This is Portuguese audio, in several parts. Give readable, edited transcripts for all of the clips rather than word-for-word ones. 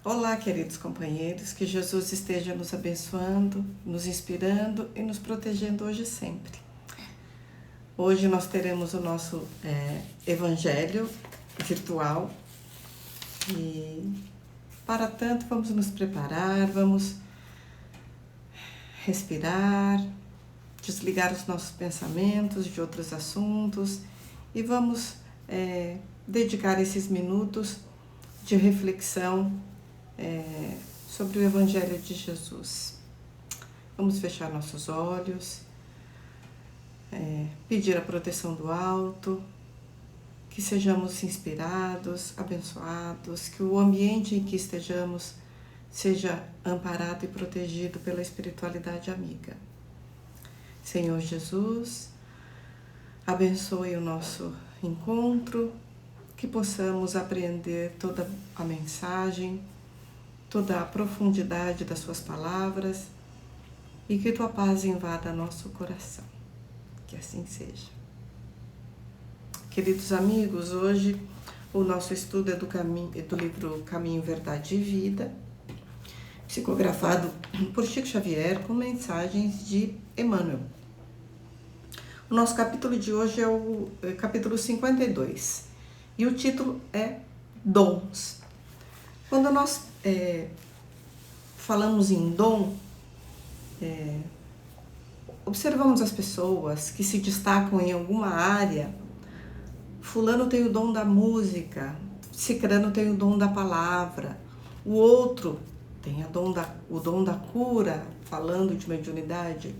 Olá, queridos companheiros, que Jesus esteja nos abençoando, nos inspirando e nos protegendo hoje e sempre. Hoje nós teremos o nosso evangelho virtual e para tanto vamos nos preparar, vamos respirar, desligar os nossos pensamentos de outros assuntos e vamos dedicar esses minutos de reflexão sobre o Evangelho de Jesus. Vamos fechar nossos olhos, pedir a proteção do alto, que sejamos inspirados, abençoados, que o ambiente em que estejamos seja amparado e protegido pela espiritualidade amiga. Senhor Jesus, abençoe o nosso encontro, que possamos apreender toda a mensagem, toda a profundidade das suas palavras e que tua paz invada nosso coração. Que assim seja. Queridos amigos, hoje o nosso estudo é do livro Caminho, Verdade e Vida, psicografado por Chico Xavier com mensagens de Emmanuel. O nosso capítulo de hoje é o capítulo 52 e o título é Dons. Quando nós falamos em dom, observamos as pessoas que se destacam em alguma área. Fulano tem o dom da música, cicrano tem o dom da palavra, o outro tem o dom da cura, falando de mediunidade.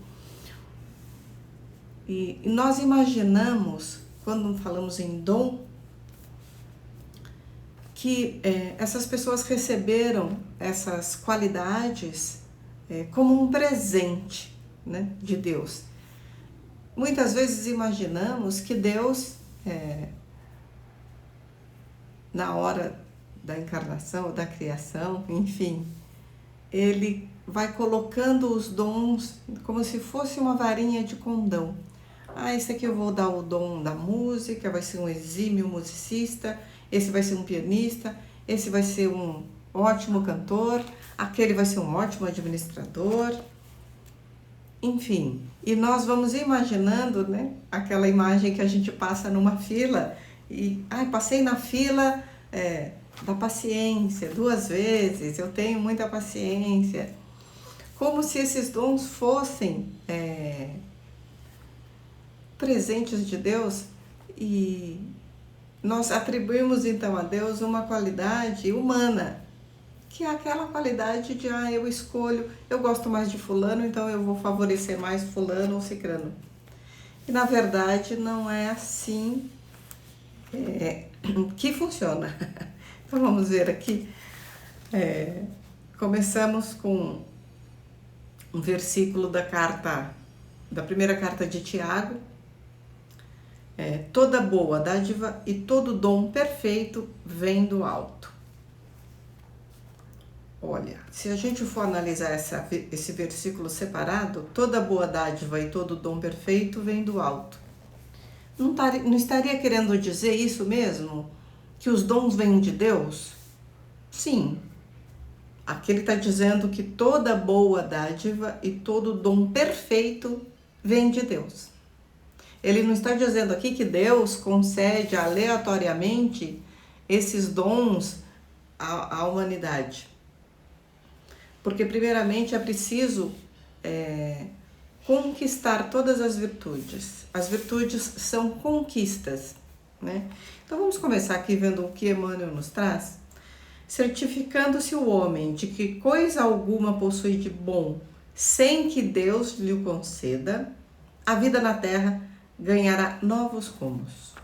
E nós imaginamos, quando falamos em dom, que essas pessoas receberam essas qualidades como um presente, né, de Deus. Muitas vezes imaginamos que Deus, na hora da encarnação, da criação, enfim, Ele vai colocando os dons como se fosse uma varinha de condão. Esse aqui eu vou dar o dom da música, vai ser um exímio musicista, esse vai ser um pianista, esse vai ser um ótimo cantor, aquele vai ser um ótimo administrador, enfim. E nós vamos imaginando, né, aquela imagem que a gente passa numa fila e, passei na fila da paciência 2 vezes, eu tenho muita paciência. Como se esses dons fossem presentes de Deus e nós atribuímos então a Deus uma qualidade humana, que é aquela qualidade de, eu escolho, eu gosto mais de fulano, então eu vou favorecer mais fulano ou cicrano. E na verdade não é assim que funciona. Então vamos ver aqui. Começamos com um versículo da primeira carta de Tiago. Toda boa dádiva e todo dom perfeito vem do alto. Olha, se a gente for analisar esse versículo separado, toda boa dádiva e todo dom perfeito vem do alto. Não estaria querendo dizer isso mesmo? Que os dons vêm de Deus? Sim. Aqui ele está dizendo que toda boa dádiva e todo dom perfeito vem de Deus. Ele não está dizendo aqui que Deus concede aleatoriamente esses dons à humanidade. Porque primeiramente é preciso conquistar todas as virtudes. As virtudes são conquistas, né? Então vamos começar aqui vendo o que Emmanuel nos traz. Certificando-se o homem de que coisa alguma possui de bom, sem que Deus lhe o conceda, a vida na terra ganhará novos rumos.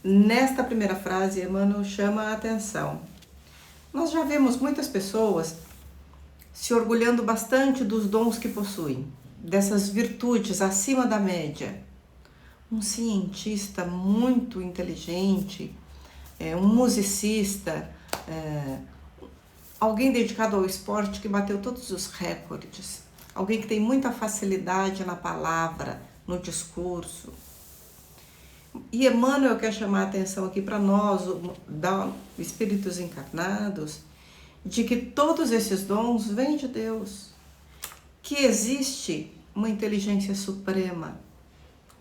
Nesta primeira frase, Emmanuel chama a atenção. Nós já vemos muitas pessoas se orgulhando bastante dos dons que possuem, dessas virtudes acima da média. Um cientista muito inteligente, um musicista, alguém dedicado ao esporte que bateu todos os recordes, alguém que tem muita facilidade na palavra, no discurso. E Emmanuel quer chamar a atenção aqui para nós, espíritos encarnados, de que todos esses dons vêm de Deus, que existe uma inteligência suprema,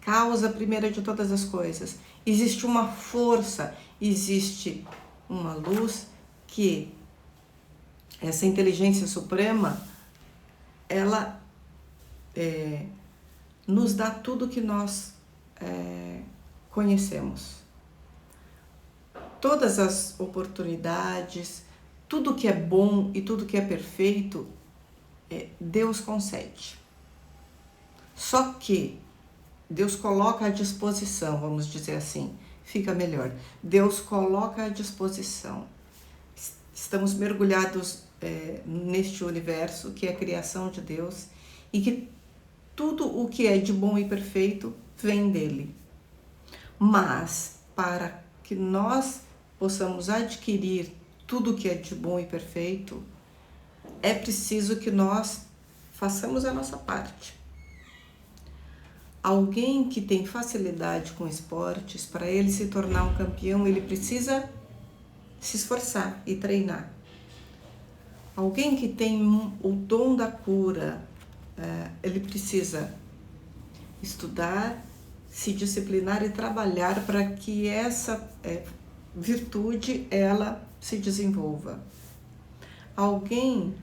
causa primeira de todas as coisas. Existe uma força, existe uma luz que essa inteligência suprema, ela nos dá tudo que nós conhecemos. Todas as oportunidades, tudo que é bom e tudo que é perfeito, Deus concede. Só que Deus coloca à disposição, vamos dizer assim, fica melhor. Deus coloca à disposição. Estamos mergulhados neste universo que é a criação de Deus e que tudo o que é de bom e perfeito vem dele. Mas para que nós possamos adquirir tudo o que é de bom e perfeito, é preciso que nós façamos a nossa parte. Alguém que tem facilidade com esportes, para ele se tornar um campeão, ele precisa se esforçar e treinar. Alguém que tem o dom da cura, ele precisa estudar, se disciplinar e trabalhar para que essa virtude ela se desenvolva. Alguém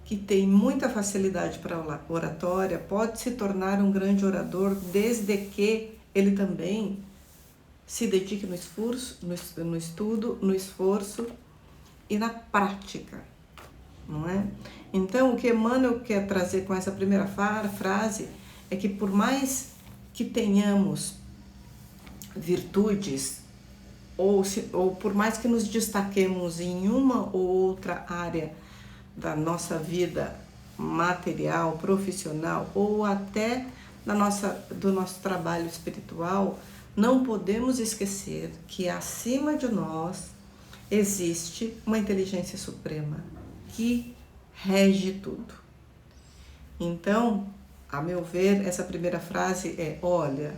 que tem muita facilidade para oratória pode se tornar um grande orador desde que ele também se dedique no estudo, no esforço e na prática, não é? Então, o que Emmanuel quer trazer com essa primeira frase é que por mais que tenhamos virtudes ou por mais que nos destaquemos em uma ou outra área da nossa vida material, profissional ou até do nosso trabalho espiritual, não podemos esquecer que acima de nós existe uma inteligência suprema que rege tudo. Então, a meu ver, essa primeira frase é: olha,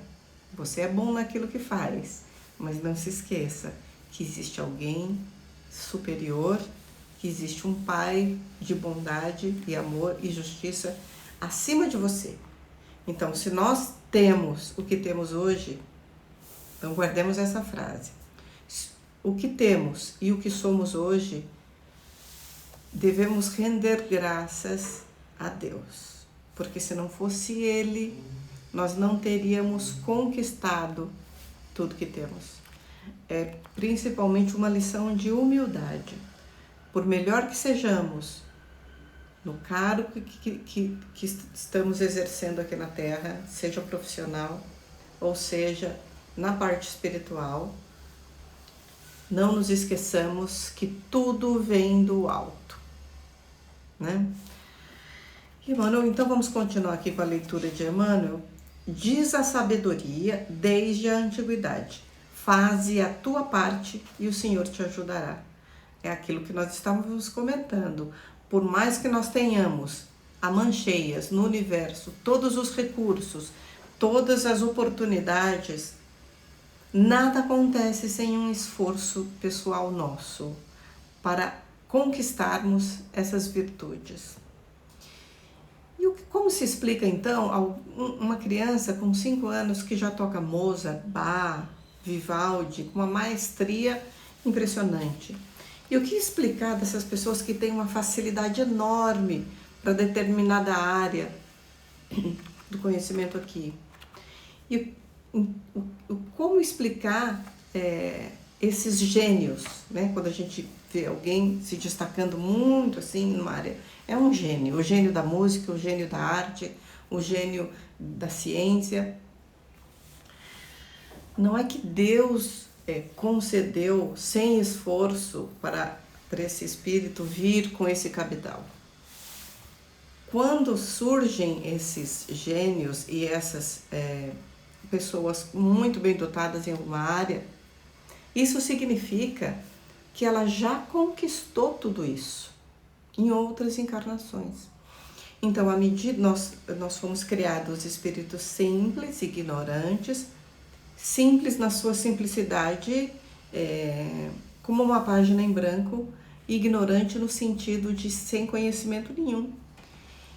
você é bom naquilo que faz, mas não se esqueça que existe alguém superior, que existe um Pai de bondade e amor e justiça acima de você. Então, se nós temos o que temos hoje, então guardemos essa frase. O que temos e o que somos hoje, devemos render graças a Deus, porque se não fosse Ele, nós não teríamos conquistado tudo que temos. É principalmente uma lição de humildade. Por melhor que sejamos no cargo que estamos exercendo aqui na Terra, seja profissional ou seja na parte espiritual, não nos esqueçamos que tudo vem do alto, né? Emmanuel, então vamos continuar aqui com a leitura de Emmanuel. Diz a sabedoria desde a antiguidade: faze a tua parte e o Senhor te ajudará. É aquilo que nós estávamos comentando. Por mais que nós tenhamos a mão cheias no universo, todos os recursos, todas as oportunidades, nada acontece sem um esforço pessoal nosso para conquistarmos essas virtudes. E como se explica então uma criança com 5 anos que já toca Mozart, Bach, Vivaldi, com uma maestria impressionante? E o que explicar dessas pessoas que têm uma facilidade enorme para determinada área do conhecimento aqui? E como explicar esses gênios, né? Quando a gente vê alguém se destacando muito assim numa área, é um gênio, o gênio da música, o gênio da arte, o gênio da ciência. Não é que Deus concedeu sem esforço para esse espírito vir com esse cabedal. Quando surgem esses gênios e essas pessoas muito bem dotadas em uma área, isso significa que ela já conquistou tudo isso em outras encarnações. Então, à medida nós fomos criados espíritos simples, ignorantes, simples na sua simplicidade, como uma página em branco, ignorante no sentido de sem conhecimento nenhum.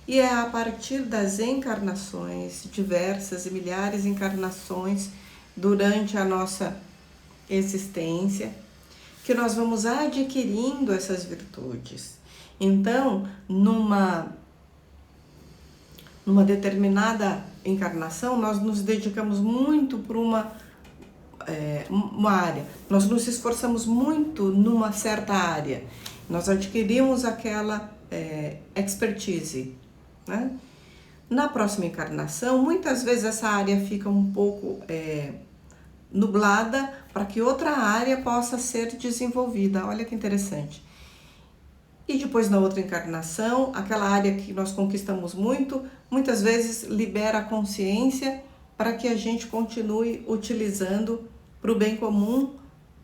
E é a partir das encarnações, diversas e milhares de encarnações durante a nossa existência, que nós vamos adquirindo essas virtudes. Então, numa determinada encarnação, nós nos dedicamos muito para uma área, nós nos esforçamos muito numa certa área, nós adquirimos aquela expertise, né? Na próxima encarnação, muitas vezes essa área fica um pouco nublada para que outra área possa ser desenvolvida. Olha que interessante. E depois, na outra encarnação, aquela área que nós conquistamos muito, muitas vezes libera a consciência para que a gente continue utilizando para o bem comum,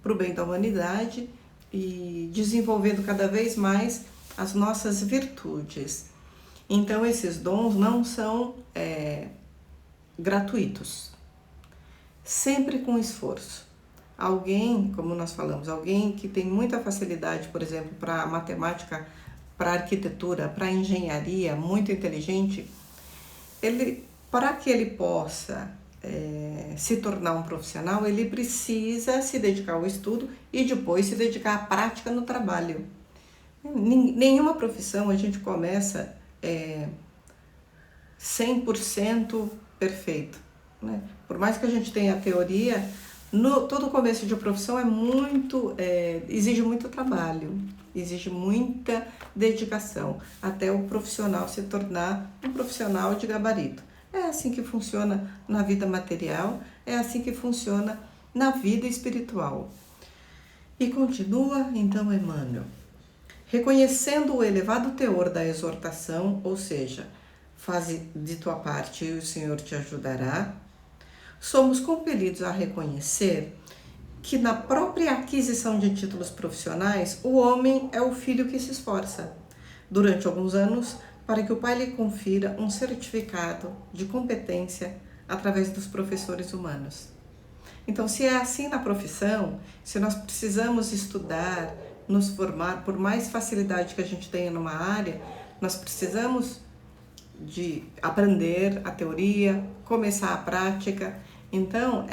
para o bem da humanidade e desenvolvendo cada vez mais as nossas virtudes. Então, esses dons não são gratuitos, sempre com esforço. Alguém, como nós falamos, alguém que tem muita facilidade, por exemplo, para matemática, para arquitetura, para engenharia, muito inteligente, para que ele possa se tornar um profissional, ele precisa se dedicar ao estudo e depois se dedicar à prática no trabalho. Nenhuma profissão a gente começa 100% perfeito, né? Por mais que a gente tenha a teoria, todo começo de profissão exige muito trabalho, exige muita dedicação, até o profissional se tornar um profissional de gabarito. É assim que funciona na vida material, é assim que funciona na vida espiritual. E continua então Emmanuel, reconhecendo o elevado teor da exortação, ou seja, faze de tua parte e o Senhor te ajudará, somos compelidos a reconhecer que na própria aquisição de títulos profissionais, o homem é o filho que se esforça durante alguns anos para que o pai lhe confira um certificado de competência através dos professores humanos. Então, se é assim na profissão, se nós precisamos estudar, nos formar, por mais facilidade que a gente tenha numa área, nós precisamos de aprender a teoria, começar a prática. Então,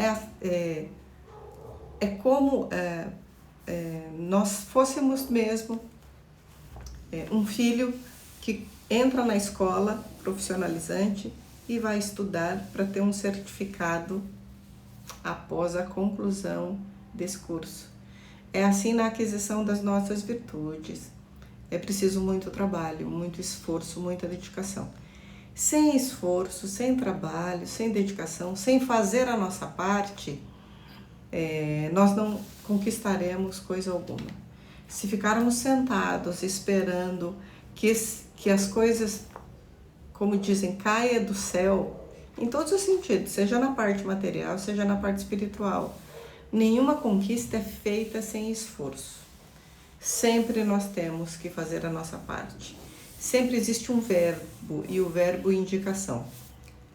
é como nós fôssemos mesmo um filho que entra na escola profissionalizante e vai estudar para ter um certificado após a conclusão desse curso. É assim na aquisição das nossas virtudes. É preciso muito trabalho, muito esforço, muita dedicação. Sem esforço, sem trabalho, sem dedicação, sem fazer a nossa parte, nós não conquistaremos coisa alguma. Se ficarmos sentados esperando que as coisas, como dizem, caia do céu, em todos os sentidos, seja na parte material, seja na parte espiritual, nenhuma conquista é feita sem esforço. Sempre nós temos que fazer a nossa parte. Sempre existe um verbo, e o verbo indicação.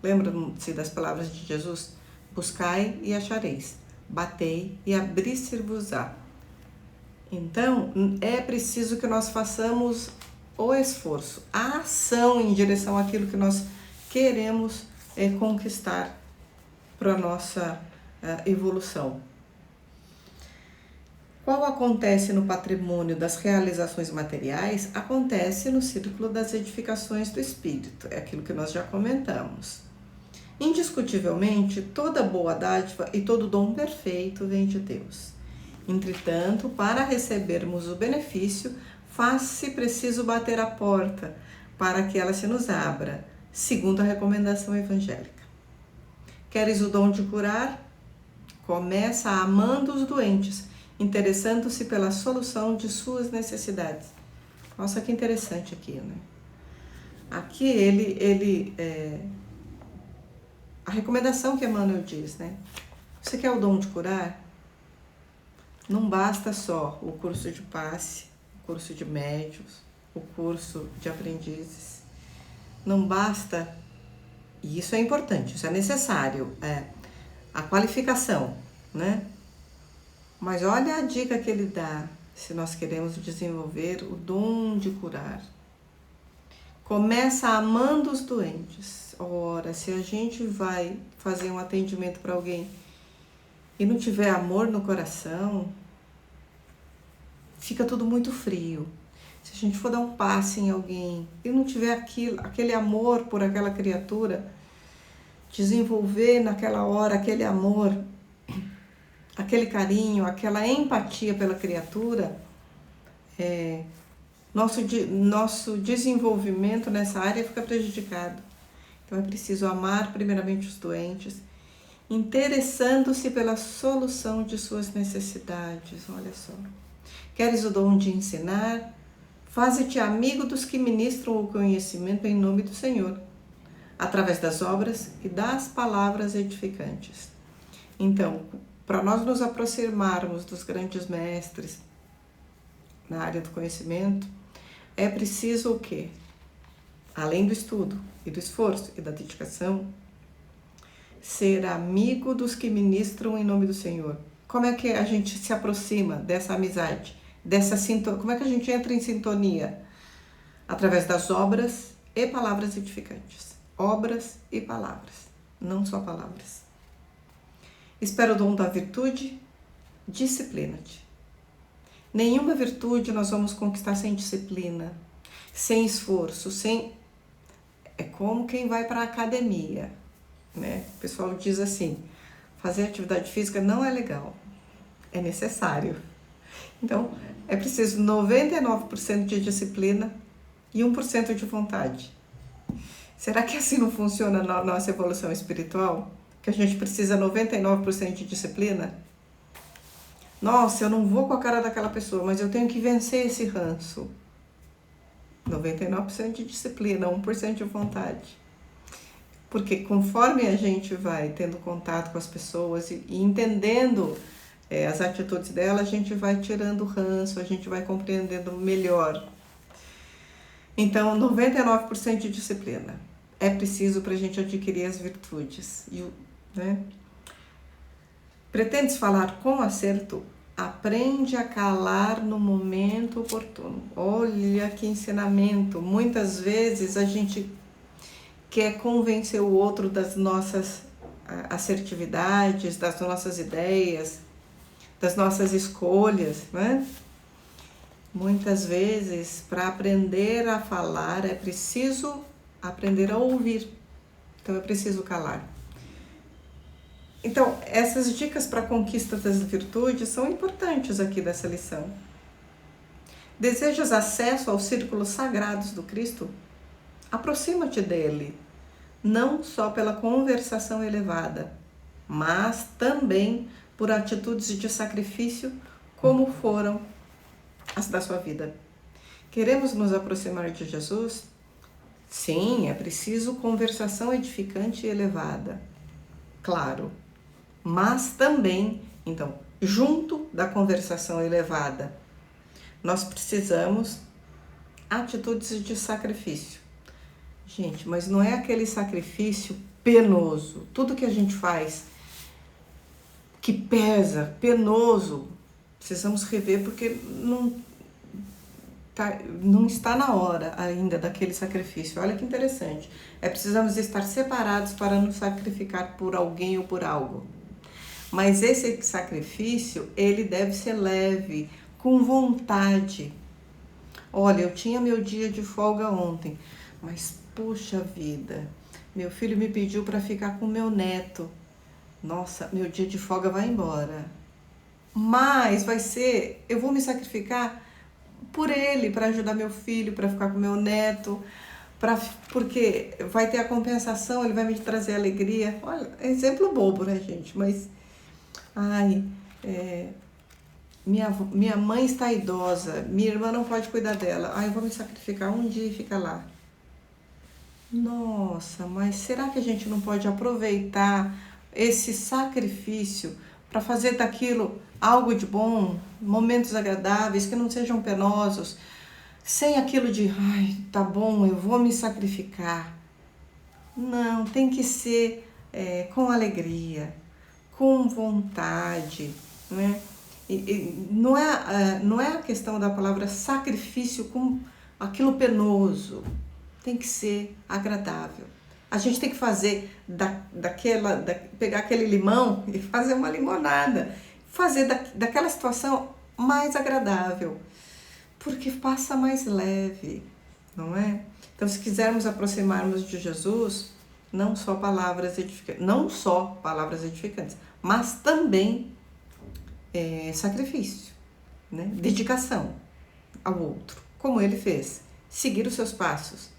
Lembram-se das palavras de Jesus? Buscai e achareis, batei e abrir-se-vos-á. Então, é preciso que nós façamos o esforço, a ação em direção àquilo que nós queremos conquistar para a nossa evolução. Qual acontece no patrimônio das realizações materiais, acontece no círculo das edificações do espírito, é aquilo que nós já comentamos. Indiscutivelmente, toda boa dádiva e todo dom perfeito vem de Deus. Entretanto, para recebermos o benefício, faz-se preciso bater a porta para que ela se nos abra, segundo a recomendação evangélica. Queres o dom de curar? Começa amando os doentes, interessando-se pela solução de suas necessidades. Nossa, que interessante aqui, né? Aqui a recomendação que Emmanuel diz, né? Você quer o dom de curar? Não basta só o curso de passe, o curso de médios, o curso de aprendizes. Não basta, e isso é importante, isso é necessário, a qualificação, né? Mas olha a dica que ele dá, se nós queremos desenvolver o dom de curar. Começa amando os doentes. Ora, se a gente vai fazer um atendimento para alguém e não tiver amor no coração, fica tudo muito frio. Se a gente for dar um passe em alguém e não tiver aquele amor por aquela criatura, desenvolver naquela hora aquele amor, aquele carinho, aquela empatia pela criatura, nosso desenvolvimento nessa área fica prejudicado. Então é preciso amar primeiramente os doentes, interessando-se pela solução de suas necessidades. Olha só. Queres o dom de ensinar? Faze-te amigo dos que ministram o conhecimento em nome do Senhor, através das obras e das palavras edificantes. Então, para nós nos aproximarmos dos grandes mestres na área do conhecimento, é preciso o quê? Além do estudo e do esforço e da dedicação, ser amigo dos que ministram em nome do Senhor. Como é que a gente se aproxima dessa amizade, dessa sintonia? Como é que a gente entra em sintonia? Através das obras e palavras edificantes. Obras e palavras, não só palavras. Espera o dom da virtude, disciplina-te. Nenhuma virtude nós vamos conquistar sem disciplina, sem esforço, sem... É como quem vai para a academia, né? O pessoal diz assim, fazer atividade física não é legal, é necessário. Então, é preciso 99% de disciplina e 1% de vontade. Será que assim não funciona na nossa evolução espiritual? Que a gente precisa 99% de disciplina? Nossa, eu não vou com a cara daquela pessoa, mas eu tenho que vencer esse ranço. 99% de disciplina, 1% de vontade. Porque conforme a gente vai tendo contato com as pessoas e entendendo as atitudes dela, a gente vai tirando o ranço, a gente vai compreendendo melhor. Então, 99% de disciplina é preciso para a gente adquirir as virtudes. Né? Pretendes falar com acerto? Aprende a calar no momento oportuno. Olha que ensinamento! Muitas vezes a gente quer convencer o outro das nossas assertividades, das nossas ideias, das nossas escolhas, né? Muitas vezes, para aprender a falar, é preciso aprender a ouvir. Então, é preciso calar. Então, essas dicas para a conquista das virtudes são importantes aqui dessa lição. Desejas acesso aos círculos sagrados do Cristo? Aproxima-te dele, não só pela conversação elevada, mas também por atitudes de sacrifício, como foram as da sua vida. Queremos nos aproximar de Jesus? Sim, é preciso conversação edificante e elevada, claro. Mas também, então, junto da conversação elevada, nós precisamos atitudes de sacrifício. Gente, mas não é aquele sacrifício penoso. Tudo que a gente faz que pesa, penoso, precisamos rever porque não está na hora ainda daquele sacrifício. Olha que interessante. Precisamos estar separados para nos sacrificar por alguém ou por algo. Mas esse sacrifício, ele deve ser leve, com vontade. Olha, eu tinha meu dia de folga ontem, mas puxa vida, meu filho me pediu para ficar com meu neto. Nossa, meu dia de folga vai embora. Mas eu vou me sacrificar por ele, para ajudar meu filho, para ficar com meu neto, porque vai ter a compensação, ele vai me trazer alegria. Olha, exemplo bobo, né, gente? Mas... minha mãe está idosa, minha irmã não pode cuidar dela. Eu vou me sacrificar um dia e ficar lá. Nossa, mas será que a gente não pode aproveitar esse sacrifício para fazer daquilo algo de bom, momentos agradáveis, que não sejam penosos, sem aquilo de, tá bom, eu vou me sacrificar. Não, tem que ser com alegria. com vontade, né? Não é a questão da palavra sacrifício com aquilo penoso, tem que ser agradável. A gente tem que fazer pegar aquele limão e fazer uma limonada, fazer daquela situação mais agradável, porque passa mais leve, não é? Então, se quisermos aproximarmos de Jesus, não só palavras edificantes, mas também sacrifício, né? Dedicação ao outro, como ele fez, seguir os seus passos,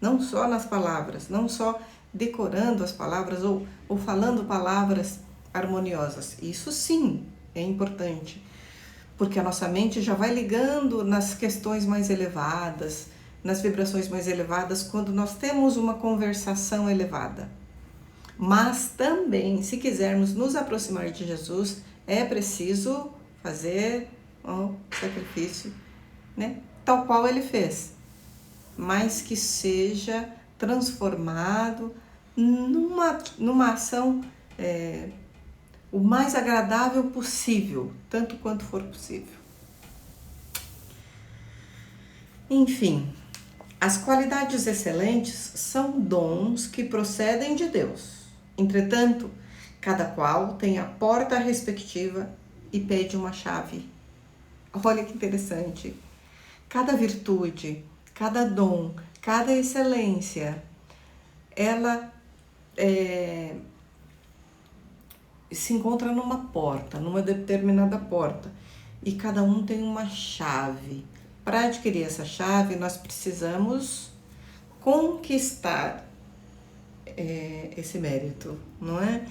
não só nas palavras, não só decorando as palavras ou falando palavras harmoniosas. Isso sim é importante, porque a nossa mente já vai ligando nas questões mais elevadas, nas vibrações mais elevadas, quando nós temos uma conversação elevada. Mas também, se quisermos nos aproximar de Jesus, é preciso fazer o sacrifício, né? Tal qual ele fez, mas que seja transformado numa ação o mais agradável possível, tanto quanto for possível. Enfim, as qualidades excelentes são dons que procedem de Deus. Entretanto, cada qual tem a porta respectiva e pede uma chave. Olha que interessante. Cada virtude, cada dom, cada excelência, ela se encontra numa porta, numa determinada porta. E cada um tem uma chave. Para adquirir essa chave, nós precisamos conquistar esse mérito, não é?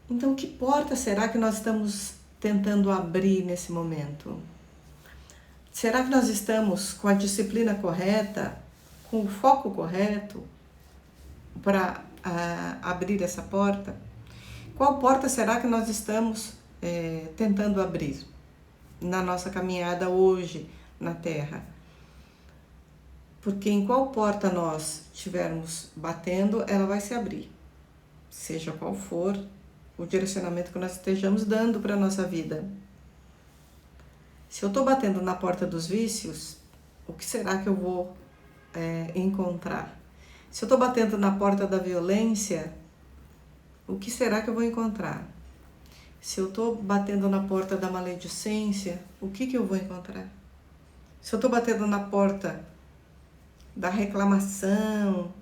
Então, que porta será que nós estamos tentando abrir nesse momento? Será que nós estamos com a disciplina correta, com o foco correto para abrir essa porta? Qual porta será que nós estamos tentando abrir na nossa caminhada hoje na Terra? Porque em qual porta nós estivermos batendo, ela vai se abrir, seja qual for o direcionamento que nós estejamos dando para a nossa vida. Se eu estou batendo na porta dos vícios, o que será que eu vou encontrar? Se eu estou batendo na porta da violência, o que será que eu vou encontrar? Se eu estou batendo na porta da maledicência, o que eu vou encontrar? Se eu estou batendo na porta da reclamação,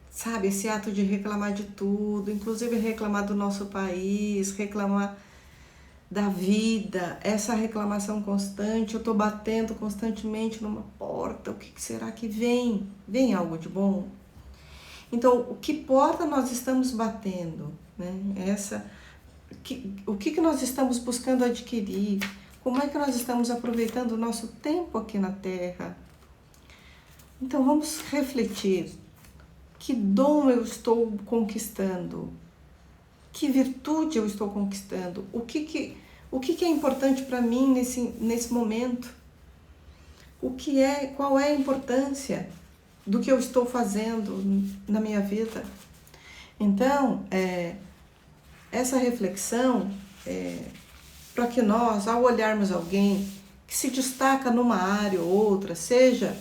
sabe, esse ato de reclamar de tudo, inclusive reclamar do nosso país, reclamar da vida, essa reclamação constante, eu estou batendo constantemente numa porta, o que será que vem? Vem algo de bom? Então, que porta nós estamos batendo, né? O que nós estamos buscando adquirir? Como é que nós estamos aproveitando o nosso tempo aqui na Terra? Então, vamos refletir. Que dom eu estou conquistando? Que virtude eu estou conquistando? O que é importante para mim nesse momento? Qual é a importância do que eu estou fazendo na minha vida? Então, essa reflexão para que nós, ao olharmos alguém que se destaca numa área ou outra, seja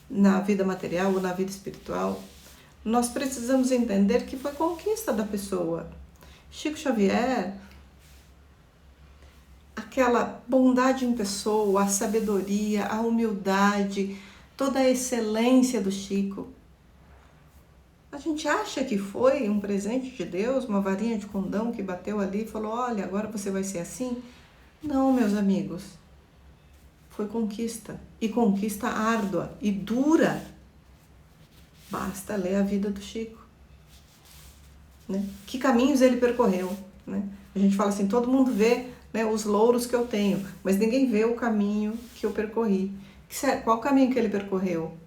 na vida material ou na vida espiritual, nós precisamos entender que foi conquista da pessoa. Chico Xavier, aquela bondade em pessoa, a sabedoria, a humildade, toda a excelência do Chico. A gente acha que foi um presente de Deus, uma varinha de condão que bateu ali e falou, olha, agora você vai ser assim? Não, meus amigos. Foi conquista. E conquista árdua e dura. Basta ler a vida do Chico. Né? Que caminhos ele percorreu. Né? A gente fala assim, todo mundo vê, né, os louros que eu tenho, mas ninguém vê o caminho que eu percorri. Qual caminho que ele percorreu?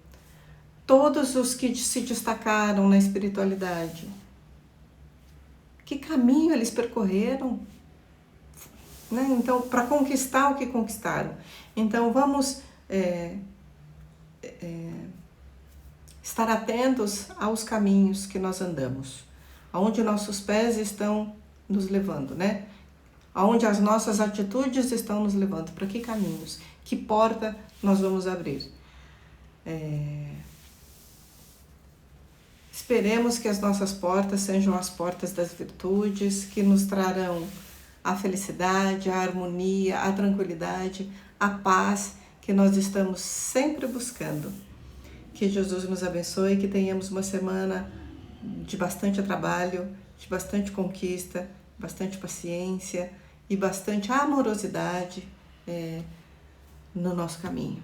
Todos os que se destacaram na espiritualidade. Que caminho eles percorreram? Né? Então, para conquistar o que conquistaram. Então, vamos estar atentos aos caminhos que nós andamos, aonde nossos pés estão nos levando, né? Aonde as nossas atitudes estão nos levando, para que caminhos, que porta nós vamos abrir. Esperemos que as nossas portas sejam as portas das virtudes, que nos trarão a felicidade, a harmonia, a tranquilidade, a paz que nós estamos sempre buscando. Que Jesus nos abençoe, que tenhamos uma semana de bastante trabalho, de bastante conquista, bastante paciência e bastante amorosidade no nosso caminho.